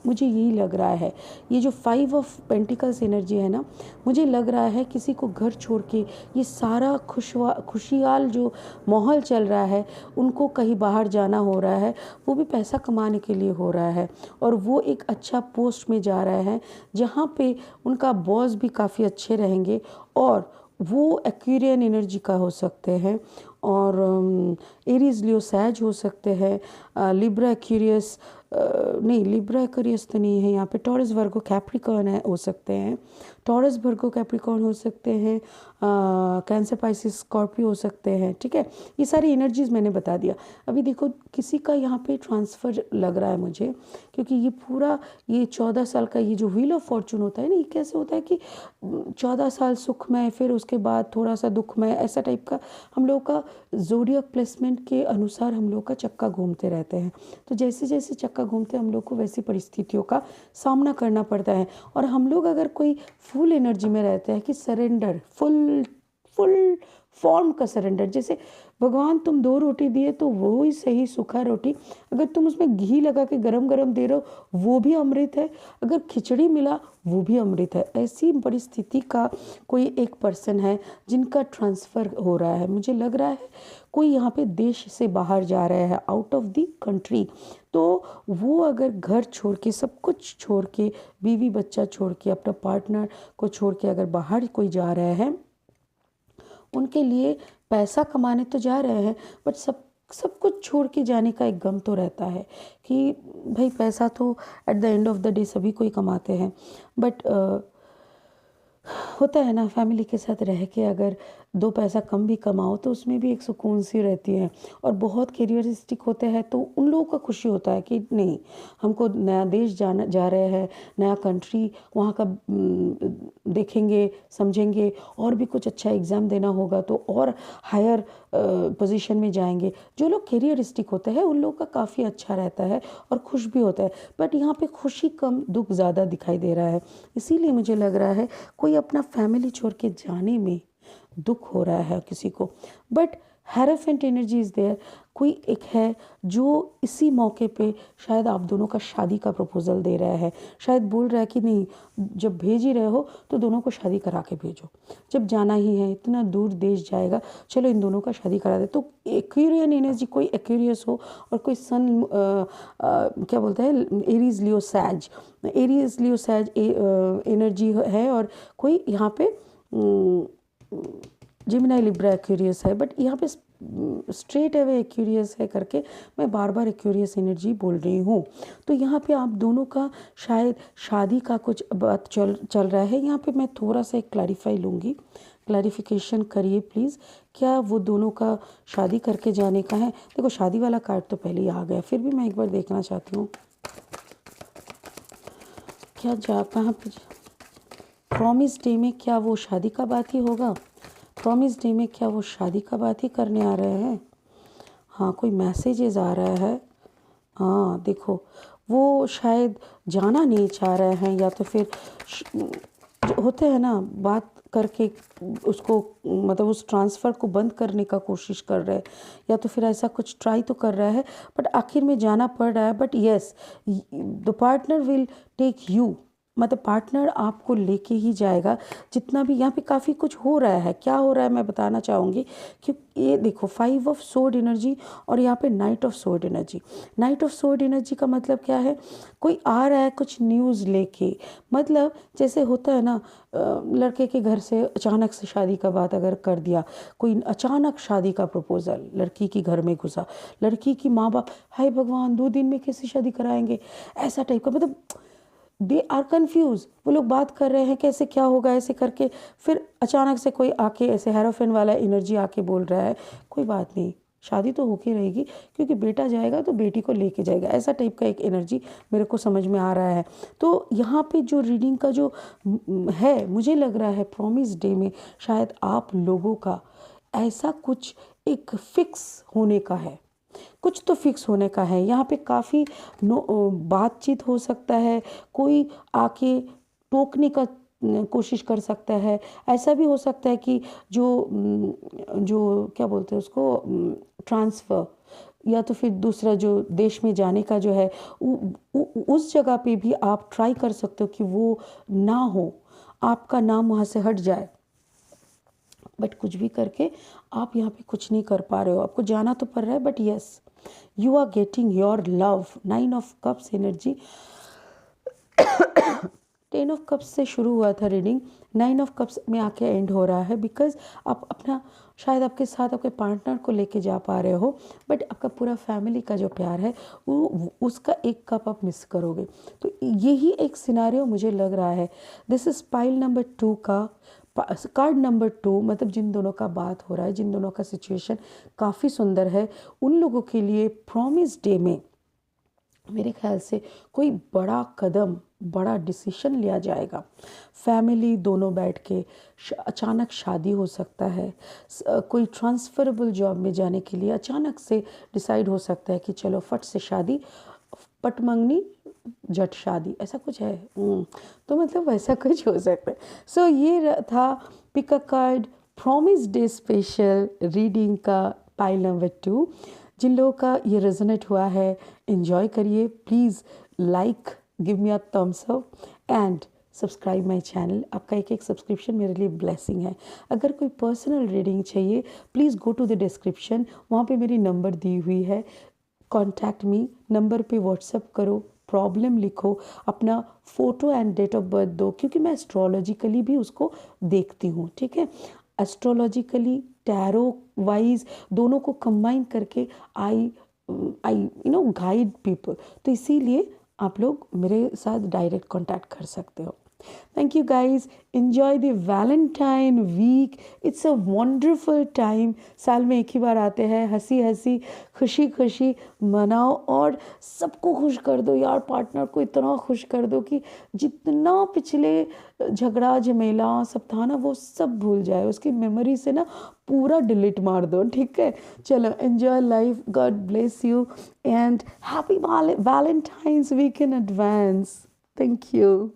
मुझे यही लग रहा है। ये जो 5 ऑफ पेंटिकल्स एनर्जी है ना, मुझे लग रहा है किसी को घर छोड़ के, ये सारा खुशहाल जो माहौल चल रहा है, उनको कहीं बाहर जाना हो रहा है, वो भी पैसा कमाने के लिए हो रहा है, और वो एक अच्छा पोस्ट में जा रहा है जहाँ पे उनका बॉस भी काफ़ी अच्छे रहेंगे, और वो एक्वेरियन एनर्जी का हो सकते हैं, और एरीज लियो सैज हो सकते हैं, लिब्रा एक्वेरियस नहीं, लिब्रा एक्वेरियस तो नहीं है यहाँ पे, टॉरस वर्गो कैप्रिकॉर्न है, हो सकते हैं, टॉरस वर्गो कैप्रिकॉर्न हो सकते हैं, कैंसर पाइसिस स्कॉर्पियो हो सकते हैं, ठीक है। ये सारी एनर्जीज़ मैंने बता दिया। अभी देखो किसी का यहाँ पे ट्रांसफ़र लग रहा है मुझे, क्योंकि ये पूरा ये 14 साल का ये जो व्हील ऑफ फॉर्चून होता है ना, ये कैसे होता है कि 14 साल सुखमय, फिर उसके बाद थोड़ा सा दुखमय, ऐसा टाइप का हम लोग का ज़ोडिएक प्लेसमेंट के अनुसार हम लोग का चक्का घूमते रहते हैं। तो जैसे जैसे चक्का घूमते हम लोग को वैसी परिस्थितियों का सामना करना पड़ता है, और हम लोग अगर कोई फुल एनर्जी में रहते हैं कि सरेंडर, फुल फुल फॉर्म का सरेंडर, जैसे भगवान तुम 2 रोटी दिए तो वो ही सही सूखा रोटी, अगर तुम उसमें घी लगा के गरम गरम दे रहे हो वो भी अमृत है, अगर खिचड़ी मिला वो भी अमृत है। ऐसी परिस्थिति का कोई एक पर्सन है जिनका ट्रांसफ़र हो रहा है, मुझे लग रहा है कोई यहाँ पे देश से बाहर जा रहा है, आउट ऑफ द कंट्री। तो वो अगर घर छोड़ के, सब कुछ छोड़ के, बीवी बच्चा छोड़ के, अपना पार्टनर को छोड़ के अगर बाहर कोई जा रहा है, उनके लिए पैसा कमाने तो जा रहे हैं, बट सब सब कुछ छोड़ के जाने का एक गम तो रहता है कि भाई पैसा तो at the end of the day सभी कोई कमाते हैं, बट होता है ना फैमिली के साथ रह के अगर दो पैसा कम भी कमाओ तो उसमें भी एक सुकून सी रहती है। और बहुत कैरियरिस्टिक होते हैं तो उन लोगों का खुशी होता है कि नहीं, हमको नया देश जाना जा रहे हैं, नया कंट्री, वहाँ का देखेंगे समझेंगे, और भी कुछ अच्छा एग्ज़ाम देना होगा तो और हायर पोजीशन में जाएंगे। जो लोग कैरियरिस्टिक होते हैं उन लोगों का काफ़ी अच्छा रहता है और खुश भी होता है। बट यहाँ पे खुशी कम दुख ज़्यादा दिखाई दे रहा है। इसीलिए मुझे लग रहा है कोई अपना फैमिली छोड़ के जाने में दुख हो रहा है किसी को। But hierophant energy is there. कोई एक है जो इसी मौके पे शायद आप दोनों का शादी का प्रपोजल दे रहा है, शायद बोल रहा है कि नहीं, जब भेज ही रहे हो तो दोनों को शादी करा के भेजो, जब जाना ही है इतना दूर देश जाएगा, चलो इन दोनों का शादी करा दे। तो एक्वेरियन एनर्जी, कोई एक्वेरियस हो और कोई सन क्या बोलते हैं, एरीज लियो सैज, एरीज लियो सैज एनर्जी है, और कोई यहाँ पे जिमिनाई लिब्रा एक्यूरियस है। बट यहाँ पे स्ट्रेट अवे एक्यूरियस है करके मैं बार बार एक्यूरियस एनर्जी बोल रही हूँ। तो यहाँ पे आप दोनों का शायद शादी का कुछ बात चल रहा है। यहाँ पे मैं थोड़ा सा एक क्लैरिफाई लूँगी, क्लैरिफिकेशन करिए प्लीज़। क्या वो दोनों का शादी करके जाने का है? देखो शादी वाला कार्ड तो पहले ही आ गया, फिर भी मैं एक बार देखना चाहती हूँ क्या जा कहाँ पे प्रॉमिस डे में क्या वो शादी का बात ही होगा? प्रॉमिस डे में क्या वो शादी का बात ही करने आ रहे हैं? हाँ, कोई मैसेजेस आ रहा है। हाँ देखो, वो शायद जाना नहीं चाह रहे हैं, या तो फिर जो होते हैं ना बात करके उसको मतलब उस ट्रांसफ़र को बंद करने का कोशिश कर रहे हैं, या तो फिर ऐसा कुछ ट्राई तो कर रहा है बट आखिर में जाना पड़ रहा है। But yes, the partner will take you, मतलब पार्टनर आपको लेके ही जाएगा। जितना भी यहाँ पे काफ़ी कुछ हो रहा है, क्या हो रहा है मैं बताना चाहूँगी। क्योंकि ये देखो 5 ऑफ सोर्ड एनर्जी और यहाँ पे night of sword energy. Night of sword energy का मतलब क्या है? कोई आ रहा है कुछ न्यूज़ लेके, मतलब जैसे होता है ना लड़के के घर से अचानक से शादी का बात अगर कर दिया, कोई अचानक शादी का प्रपोजल लड़की के घर में घुसा, लड़की की माँ बाप हाय भगवान 2 दिन में कैसे शादी कराएंगे, ऐसा टाइप का, मतलब दे आर कन्फ्यूज। वो लोग बात कर रहे हैं कैसे क्या होगा ऐसे करके, फिर अचानक से कोई आके ऐसे हेरोफेन वाला एनर्जी आके बोल रहा है कोई बात नहीं, शादी तो होके रहेगी क्योंकि बेटा जाएगा तो बेटी को लेके जाएगा, ऐसा टाइप का एक एनर्जी मेरे को समझ में आ रहा है। तो यहाँ पे जो रीडिंग का जो है, मुझे लग रहा है प्रॉमिस डे में शायद आप लोगों का ऐसा कुछ एक फिक्स होने का है, कुछ तो फिक्स होने का है। यहाँ पे काफ़ी बातचीत हो सकता है, कोई आके टोकने का कोशिश कर सकता है। ऐसा भी हो सकता है कि जो क्या बोलते हैं उसको, ट्रांसफ़र, या तो फिर दूसरा जो देश में जाने का जो है उस जगह पे भी आप ट्राई कर सकते हो कि वो ना हो, आपका नाम वहाँ से हट जाए। बट कुछ भी करके आप यहाँ पे कुछ नहीं कर पा रहे हो, आपको जाना तो पड़ रहा है। But yes, you are getting your love. 9 of cups energy, 10 of cups से शुरू हुआ था रीडिंग, 9 ऑफ कप्स में आके एंड हो रहा है। बिकॉज आप अपना शायद आपके साथ आपके पार्टनर को लेके जा पा रहे हो, बट आपका पूरा फैमिली का जो प्यार है वो उसका एक कप आप मिस करोगे। तो यही एक सिनारियो मुझे लग रहा है। दिस इज़ पाइल नंबर 2 का कार्ड नंबर 2, मतलब जिन दोनों का बात हो रहा है, जिन दोनों का सिचुएशन काफ़ी सुंदर है, उन लोगों के लिए प्रॉमिस डे में मेरे ख्याल से कोई बड़ा कदम, बड़ा डिसीजन लिया जाएगा। फैमिली दोनों बैठ के अचानक शादी हो सकता है, कोई ट्रांसफरेबल जॉब में जाने के लिए अचानक से डिसाइड हो सकता है कि चलो फट से शादी, पट मंगनी जट शादी, ऐसा कुछ है। तो मतलब वैसा कुछ हो सकता है। सो ये था pick a card promise day special reading का पाइल नंबर 2। जिन लोगों का ये रेजोनेट हुआ है एंजॉय करिए, please like, give me a thumbs up and subscribe my channel. आपका एक एक सब्सक्रिप्शन मेरे लिए ब्लेसिंग है। अगर कोई पर्सनल रीडिंग चाहिए please go to the description, वहाँ पे मेरी नंबर दी हुई है, कॉन्टैक्ट मी, नंबर पे व्हाट्सअप करो, प्रॉब्लम लिखो, अपना photo and date of birth दो, क्योंकि मैं एस्ट्रोलॉजिकली भी उसको देखती हूँ। ठीक है, एस्ट्रोलॉजिकली टैरो वाइज दोनों को कंबाइन करके आई गाइड पीपल। तो इसीलिए आप लोग मेरे साथ डायरेक्ट कांटेक्ट कर सकते हो। Thank you guys, enjoy the Valentine week. It's a wonderful time. साल में एक ही बार आते हैं, हंसी हंसी खुशी खुशी मनाओ और सबको खुश कर दो यार। पार्टनर को इतना खुश कर दो कि जितना पिछले झगड़ा झमेला सब था ना वो सब भूल जाए, उसकी मेमोरी से ना पूरा डिलीट मार दो, ठीक है। चलो, enjoy life, God bless you and happy Valentine's week in advance. Thank you.